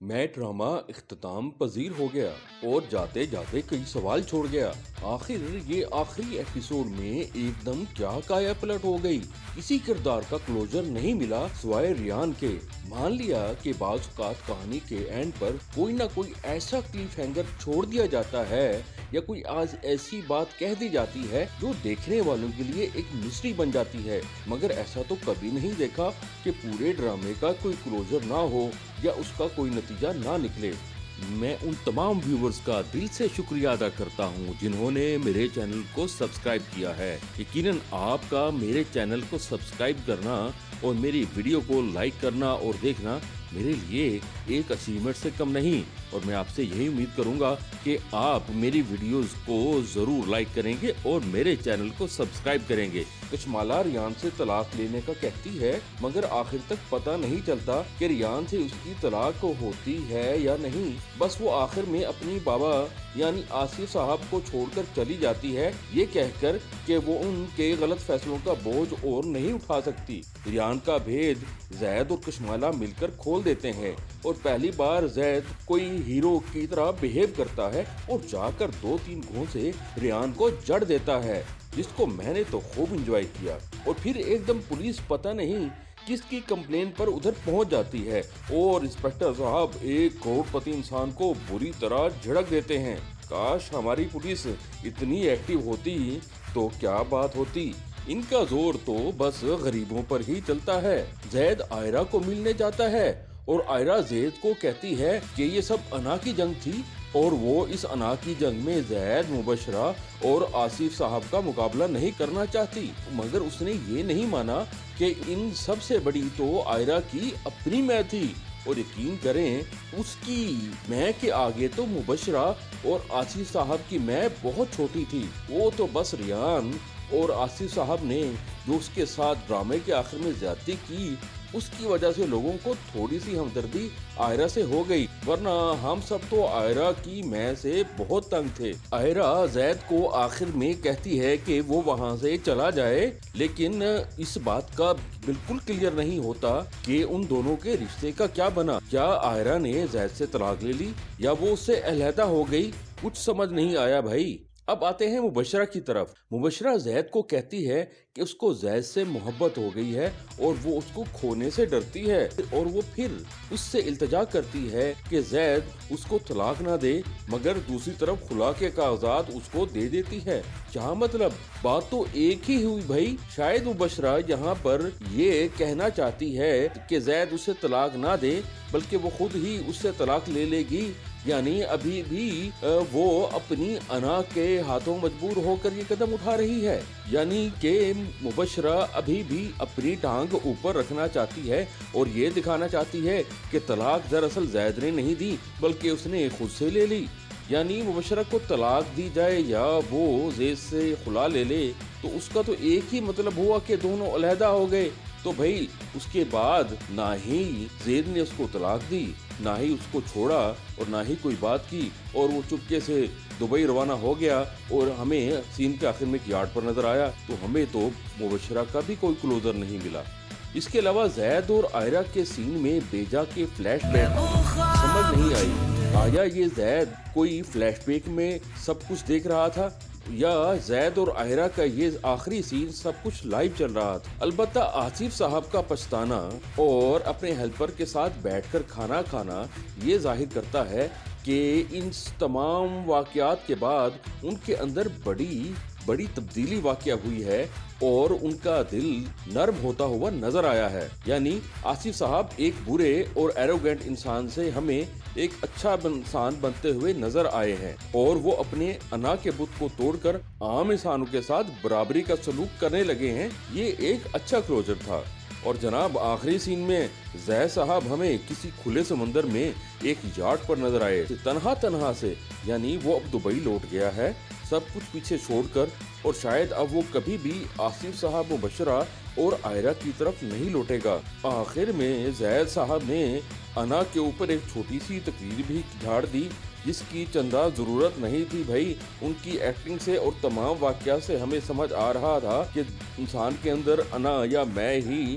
میں ڈرامہ اختتام پذیر ہو گیا اور جاتے جاتے کئی سوال چھوڑ گیا۔ آخر یہ آخری ایپیسوڈ میں ایک دم کیا کایا پلٹ ہو گئی۔ کسی کردار کا کلوزر نہیں ملا سوائے ریان کے۔ مان لیا کہ بعض اوقات کہانی کے اینڈ پر کوئی نہ کوئی ایسا کلف ہینگر چھوڑ دیا جاتا ہے یا کوئی آج ایسی بات کہہ دی جاتی ہے جو دیکھنے والوں کے لیے ایک مسٹری بن جاتی ہے، مگر ایسا تو کبھی نہیں دیکھا کہ پورے ڈرامے کا کوئی کلوزر نہ ہو یا اس کا کوئی نتیجہ نہ نکلے۔ میں ان تمام ویورز کا دل سے شکریہ ادا کرتا ہوں جنہوں نے میرے چینل کو سبسکرائب کیا ہے۔ یقیناً آپ کا میرے چینل کو سبسکرائب کرنا اور میری ویڈیو کو لائک کرنا اور دیکھنا میرے لیے ایک اچیومنٹ سے کم نہیں، اور میں آپ سے یہی امید کروں گا کہ آپ میری ویڈیوز کو ضرور لائک کریں گے اور میرے چینل کو سبسکرائب کریں گے۔ کشمالا ریان سے طلاق لینے کا کہتی ہے، مگر آخر تک پتہ نہیں چلتا کہ ریان سے اس کی طلاق ہوتی ہے یا نہیں۔ بس وہ آخر میں اپنی بابا یعنی آصف صاحب کو چھوڑ کر چلی جاتی ہے، یہ کہہ کر کہ وہ ان کے غلط فیصلوں کا بوجھ اور نہیں اٹھا سکتی۔ ریان کا بھید زید اور کشمالا مل کر کھول دیتے ہیں اور پہلی بار زید کوئی ہیرو کی طرح بیہیو کرتا ہے اور جا کر 2-3 گھونسے ریان کو جڑ دیتا ہے، جس کو میں نے تو خوب انجوائے کیا۔ اور پھر ایک دم پولیس پتہ نہیں کس کی کمپلین پر ادھر پہنچ جاتی ہے اور انسپکٹر صاحب ایک کروڑ پتی انسان کو بری طرح جھڑک دیتے ہیں۔ کاش ہماری پولیس اتنی ایکٹیو ہوتی تو کیا بات ہوتی۔ ان کا زور تو بس غریبوں پر ہی چلتا ہے۔ زید آئرہ کو ملنے جاتا ہے اور آئرہ زید کو کہتی ہے کہ یہ سب انا کی جنگ تھی اور وہ اس انا کی جنگ میں زید، مبشرہ اور آصف صاحب کا مقابلہ نہیں کرنا چاہتی، مگر اس نے یہ نہیں مانا کہ ان سب سے بڑی تو آئرہ کی اپنی میں تھی، اور یقین کریں اس کی میں کے آگے تو مبشرہ اور آصف صاحب کی میں بہت چھوٹی تھی۔ وہ تو بس ریان اور آصف صاحب نے جو اس کے ساتھ ڈرامے کے آخر میں زیادتی کی، اس کی وجہ سے لوگوں کو تھوڑی سی ہمدردی آئرہ سے ہو گئی، ورنہ ہم سب تو آئرہ کی میں سے بہت تنگ تھے۔ آئرہ زید کو آخر میں کہتی ہے کہ وہ وہاں سے چلا جائے، لیکن اس بات کا بالکل کلیئر نہیں ہوتا کہ ان دونوں کے رشتے کا کیا بنا۔ کیا آئرہ نے زید سے طلاق لے لی یا وہ اس سے علیحدہ ہو گئی؟ کچھ سمجھ نہیں آیا بھائی۔ اب آتے ہیں مبشرہ کی طرف۔ مبشرہ زید کو کہتی ہے کہ اس کو زید سے محبت ہو گئی ہے اور وہ اس کو کھونے سے ڈرتی ہے، اور وہ پھر اس سے التجا کرتی ہے کہ زید اس کو طلاق نہ دے، مگر دوسری طرف خلا کے کاغذات اس کو دے دیتی ہے۔ کیا مطلب؟ بات تو ایک ہی ہوئی بھائی۔ شاید مبشرہ یہاں پر یہ کہنا چاہتی ہے کہ زید اسے طلاق نہ دے بلکہ وہ خود ہی اس سے طلاق لے لے گی، یعنی ابھی بھی وہ اپنی انا کے ہاتھوں مجبور ہو کر یہ قدم اٹھا رہی ہے، یعنی کہ مبشرہ ابھی بھی اپنی ٹانگ اوپر رکھنا چاہتی ہے اور یہ دکھانا چاہتی ہے کہ طلاق دراصل زید نے نہیں دی بلکہ اس نے خود سے لے لی۔ یعنی مبشرہ کو طلاق دی جائے یا وہ زید سے خلا لے لے تو اس کا تو ایک ہی مطلب ہوا کہ دونوں علیحدہ ہو گئے۔ تو بھائی اس کے بعد نہ ہی زید نے اس کو طلاق دی، نہ ہی اس کو چھوڑا اور نہ ہی کوئی بات کی، اور وہ چپکے سے دبئی روانہ ہو گیا اور ہمیں سین کے آخر میں ایک یارڈ پر نظر آیا، تو ہمیں تو مبشرہ کا بھی کوئی کلوزر نہیں ملا۔ اس کے علاوہ زید اور آئرہ کے سین میں بیجا کے فلیش بیک سمجھ نہیں آئی۔ آیا یہ زید کوئی فلیش بیک میں سب کچھ دیکھ رہا تھا یا زید اور آئرہ کا یہ آخری سین سب کچھ لائیو چل رہا تھا؟ البتہ آصف صاحب کا پچھتانا اور اپنے ہیلپر کے ساتھ بیٹھ کر کھانا کھانا یہ ظاہر کرتا ہے کہ ان تمام واقعات کے بعد ان کے اندر بڑی تبدیلی واقع ہوئی ہے اور ان کا دل نرم ہوتا ہوا نظر آیا ہے۔ یعنی آصف صاحب ایک برے اور ایروگینٹ انسان سے ہمیں ایک اچھا انسان بنتے ہوئے نظر آئے ہیں، اور وہ اپنے انا کے بت کو توڑ کر عام انسانوں کے ساتھ برابری کا سلوک کرنے لگے ہیں۔ یہ ایک اچھا کلوزر تھا۔ اور جناب آخری سین میں زید صاحب ہمیں کسی کھلے سمندر میں ایک یارڈ پر نظر آئے تنہا سے، یعنی وہ اب دبئی لوٹ گیا ہے سب کچھ پیچھے چھوڑ کر، اور شاید اب وہ کبھی بھی آصف صاحب مبشرہ اور آئرہ کی طرف نہیں لوٹے گا۔ آخر میں زید صاحب نے انا کے اوپر ایک چھوٹی سی تقریر بھی جھاڑ دی جس کی چندہ ضرورت نہیں تھی بھائی۔ ان کی ایکٹنگ سے اور تمام واقعات سے ہمیں سمجھ آ رہا تھا کہ انسان کے اندر انا یا میں ہی